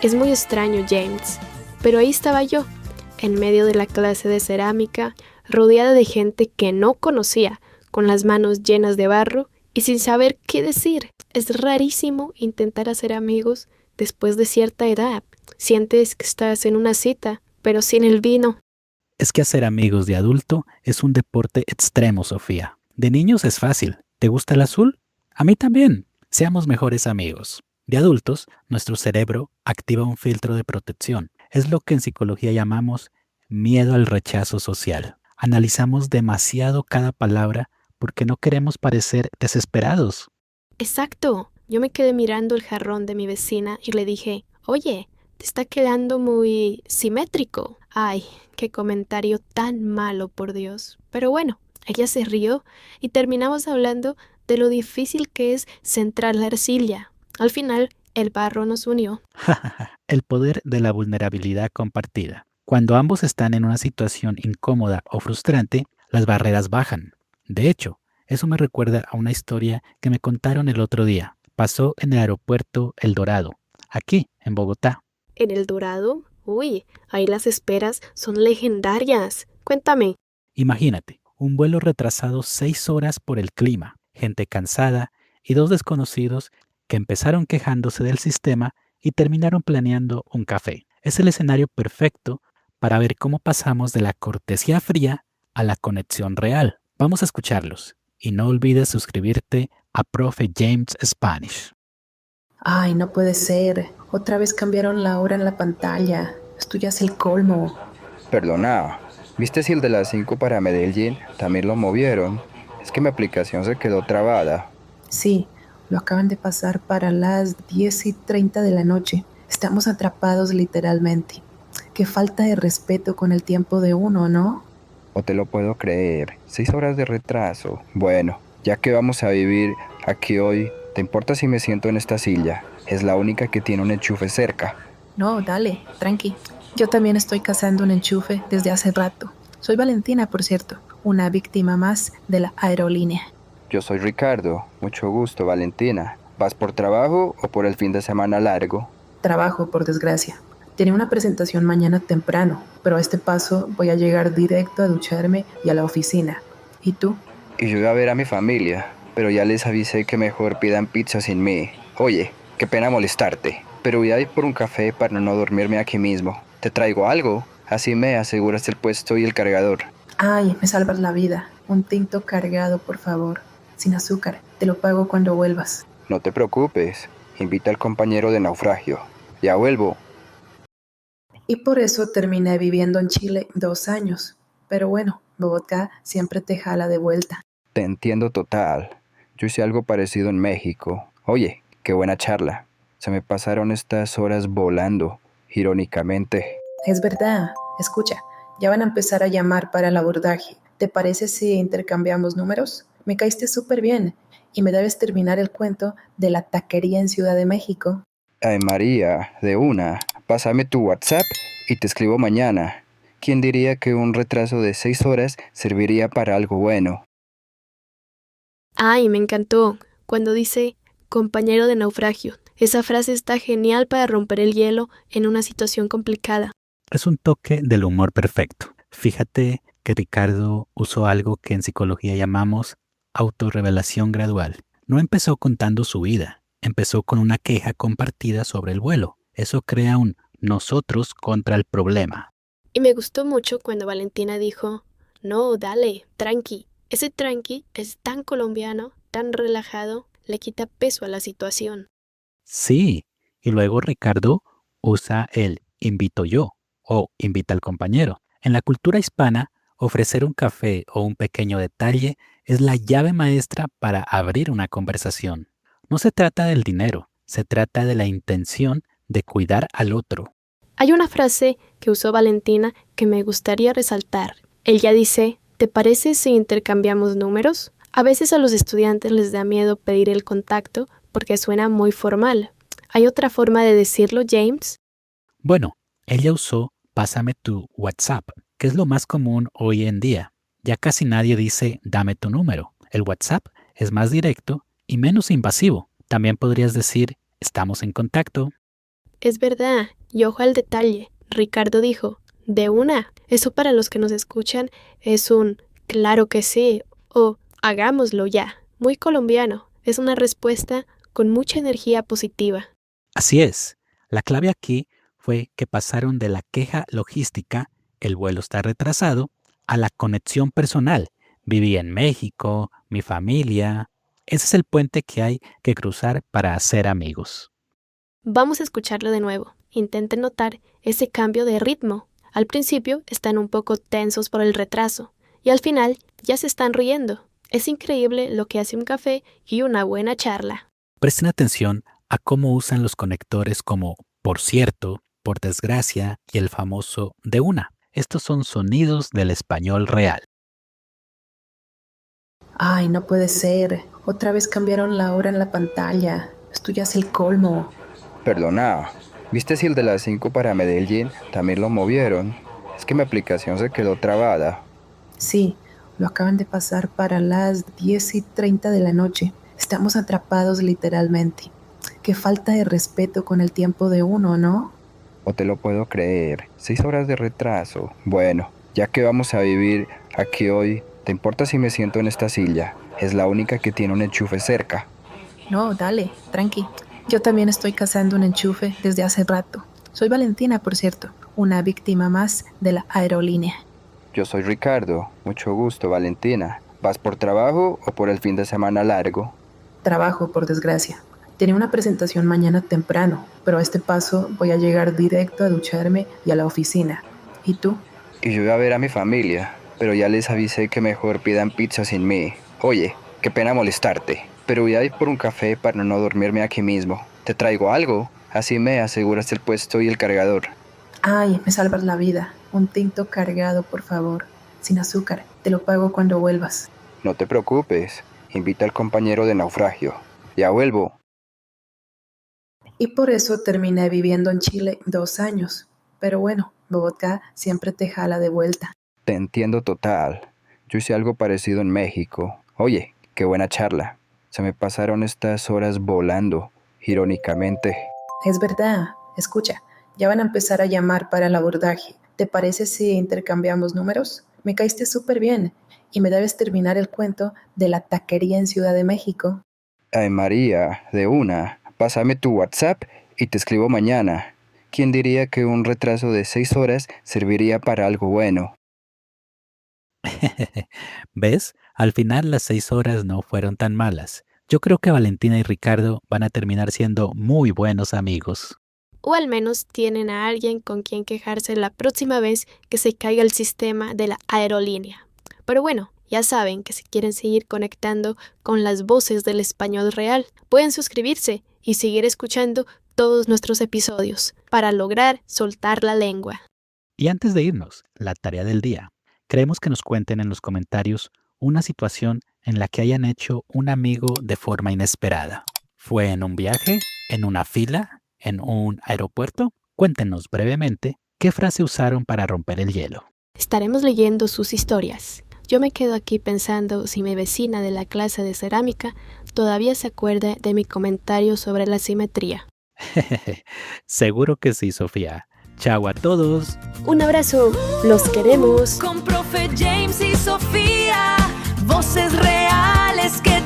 Es muy extraño, James. Pero ahí estaba yo, en medio de la clase de cerámica, rodeada de gente que no conocía, con las manos llenas de barro y sin saber qué decir. Es rarísimo intentar hacer amigos después de cierta edad. Sientes que estás en una cita, pero sin el vino. Es que hacer amigos de adulto es un deporte extremo, Sofía. De niños es fácil. ¿Te gusta el azul? A mí también. Seamos mejores amigos. De adultos, nuestro cerebro activa un filtro de protección. Es lo que en psicología llamamos miedo al rechazo social. Analizamos demasiado cada palabra porque no queremos parecer desesperados. Exacto. Yo me quedé mirando el jarrón de mi vecina y le dije, oye, te está quedando muy simétrico. Ay, qué comentario tan malo, por Dios. Pero bueno, ella se rió y terminamos hablando de lo difícil que es centrar la arcilla. Al final, el barro nos unió. El poder de la vulnerabilidad compartida. Cuando ambos están en una situación incómoda o frustrante, las barreras bajan. De hecho, eso me recuerda a una historia que me contaron el otro día. Pasó en el aeropuerto El Dorado, aquí, en Bogotá. ¿En El Dorado? Uy, ahí las esperas son legendarias. Cuéntame. Imagínate, un vuelo retrasado 6 horas por el clima, gente cansada y dos desconocidos que empezaron quejándose del sistema y terminaron planeando un café. Es el escenario perfecto para ver cómo pasamos de la cortesía fría a la conexión real. Vamos a escucharlos y no olvides suscribirte a Profe James Spanish. Ay, no puede ser. Otra vez cambiaron la hora en la pantalla. Esto ya es el colmo. Perdona, ¿viste si el de las 5 para Medellín también lo movieron? Es que mi aplicación se quedó trabada. Sí, lo acaban de pasar para las 10:30 de la noche. Estamos atrapados literalmente. Qué falta de respeto con el tiempo de uno, ¿no? No te lo puedo creer. 6 horas de retraso. Bueno, ya que vamos a vivir aquí hoy, ¿te importa si me siento en esta silla? Es la única que tiene un enchufe cerca. No, dale, tranqui. Yo también estoy cazando un enchufe desde hace rato. Soy Valentina, por cierto, una víctima más de la aerolínea. Yo soy Ricardo. Mucho gusto, Valentina. ¿Vas por trabajo o por el fin de semana largo? Trabajo, por desgracia. Tenía una presentación mañana temprano, pero a este paso voy a llegar directo a ducharme y a la oficina. ¿Y tú? Y yo iba a ver a mi familia, pero ya les avisé que mejor pidan pizza sin mí. Oye, qué pena molestarte, pero voy a ir por un café para no dormirme aquí mismo. ¿Te traigo algo? Así me aseguras el puesto y el cargador. Ay, me salvas la vida. Un tinto cargado, por favor. Sin azúcar. Te lo pago cuando vuelvas. No te preocupes, invita al compañero de naufragio. Ya vuelvo. Y por eso terminé viviendo en Chile 2 años. Pero bueno, Bogotá siempre te jala de vuelta. Te entiendo total. Yo hice algo parecido en México. Oye, qué buena charla. Se me pasaron estas horas volando, irónicamente. Es verdad. Escucha, ya van a empezar a llamar para el abordaje. ¿Te parece si intercambiamos números? Me caíste súper bien y me debes terminar el cuento de la taquería en Ciudad de México. Ay, María, de una. Pásame tu WhatsApp y te escribo mañana. ¿Quién diría que un retraso de 6 horas serviría para algo bueno? Ay, me encantó cuando dice compañero de naufragio. Esa frase está genial para romper el hielo en una situación complicada. Es un toque del humor perfecto. Fíjate que Ricardo usó algo que en psicología llamamos autorrevelación gradual. No empezó contando su vida, empezó con una queja compartida sobre el vuelo. Eso crea un nosotros contra el problema. Y me gustó mucho cuando Valentina dijo, no, dale, tranqui. Ese tranqui es tan colombiano, tan relajado, le quita peso a la situación. Sí, y luego Ricardo usa el invito yo o invita al compañero. En la cultura hispana, ofrecer un café o un pequeño detalle es la llave maestra para abrir una conversación. No se trata del dinero, se trata de la intención de cuidar al otro. Hay una frase que usó Valentina que me gustaría resaltar. Ella dice, ¿te parece si intercambiamos números? A veces a los estudiantes les da miedo pedir el contacto porque suena muy formal. ¿Hay otra forma de decirlo, James? Bueno, ella usó pásame tu WhatsApp, que es lo más común hoy en día. Ya casi nadie dice dame tu número. El WhatsApp es más directo y menos invasivo. También podrías decir estamos en contacto. Es verdad, y ojo al detalle. Ricardo dijo, de una. Eso para los que nos escuchan es un claro que sí o hagámoslo ya. Muy colombiano. Es una respuesta con mucha energía positiva. Así es. La clave aquí fue que pasaron de la queja logística, el vuelo está retrasado, a la conexión personal. Viví en México, mi familia. Ese es el puente que hay que cruzar para hacer amigos. Vamos a escucharlo de nuevo. Intenten notar ese cambio de ritmo. Al principio están un poco tensos por el retraso y al final ya se están riendo. Es increíble lo que hace un café y una buena charla. Presten atención a cómo usan los conectores como por cierto, por desgracia y el famoso de una. Estos son sonidos del español real. Ay, no puede ser. Otra vez cambiaron la hora en la pantalla. Esto ya es el colmo. Perdona, ¿viste si el de las 5 para Medellín también lo movieron? Es que mi aplicación se quedó trabada. Sí, lo acaban de pasar para las 10:30 de la noche. Estamos atrapados literalmente. Qué falta de respeto con el tiempo de uno, ¿no? No te lo puedo creer. 6 horas de retraso. Bueno, ya que vamos a vivir aquí hoy, ¿te importa si me siento en esta silla? Es la única que tiene un enchufe cerca. No, dale, tranqui. Yo también estoy cazando un enchufe desde hace rato. Soy Valentina, por cierto, una víctima más de la aerolínea. Yo soy Ricardo. Mucho gusto, Valentina. ¿Vas por trabajo o por el fin de semana largo? Trabajo, por desgracia. Tenía una presentación mañana temprano, pero a este paso voy a llegar directo a ducharme y a la oficina. ¿Y tú? Y yo iba a ver a mi familia, pero ya les avisé que mejor pidan pizza sin mí. Oye, qué pena molestarte, pero voy a ir por un café para no dormirme aquí mismo. ¿Te traigo algo? Así me aseguras el puesto y el cargador. Ay, me salvas la vida. Un tinto cargado, por favor. Sin azúcar. Te lo pago cuando vuelvas. No te preocupes, invita al compañero de naufragio. Ya vuelvo. Y por eso terminé viviendo en Chile 2 años. Pero bueno, Bogotá siempre te jala de vuelta. Te entiendo total. Yo hice algo parecido en México. Oye, qué buena charla. Se me pasaron estas horas volando, irónicamente. Es verdad. Escucha, ya van a empezar a llamar para el abordaje. ¿Te parece si intercambiamos números? Me caíste súper bien. Y me debes terminar el cuento de la taquería en Ciudad de México. Ay, María, de una. Pásame tu WhatsApp y te escribo mañana. ¿Quién diría que un retraso de 6 horas serviría para algo bueno? ¿Ves? Al final las 6 horas no fueron tan malas. Yo creo que Valentina y Ricardo van a terminar siendo muy buenos amigos. O al menos tienen a alguien con quien quejarse la próxima vez que se caiga el sistema de la aerolínea. Pero bueno, ya saben que si quieren seguir conectando con las voces del español real, pueden suscribirse y seguir escuchando todos nuestros episodios para lograr soltar la lengua. Y antes de irnos, la tarea del día. Queremos que nos cuenten en los comentarios una situación en la que hayan hecho un amigo de forma inesperada. ¿Fue en un viaje? ¿En una fila? ¿En un aeropuerto? Cuéntenos brevemente qué frase usaron para romper el hielo. Estaremos leyendo sus historias. Yo me quedo aquí pensando si mi vecina de la clase de cerámica todavía se acuerda de mi comentario sobre la simetría. Seguro que sí, Sofía. Chao a todos. Un abrazo, los queremos. Con Profe James y Sofía, voces reales que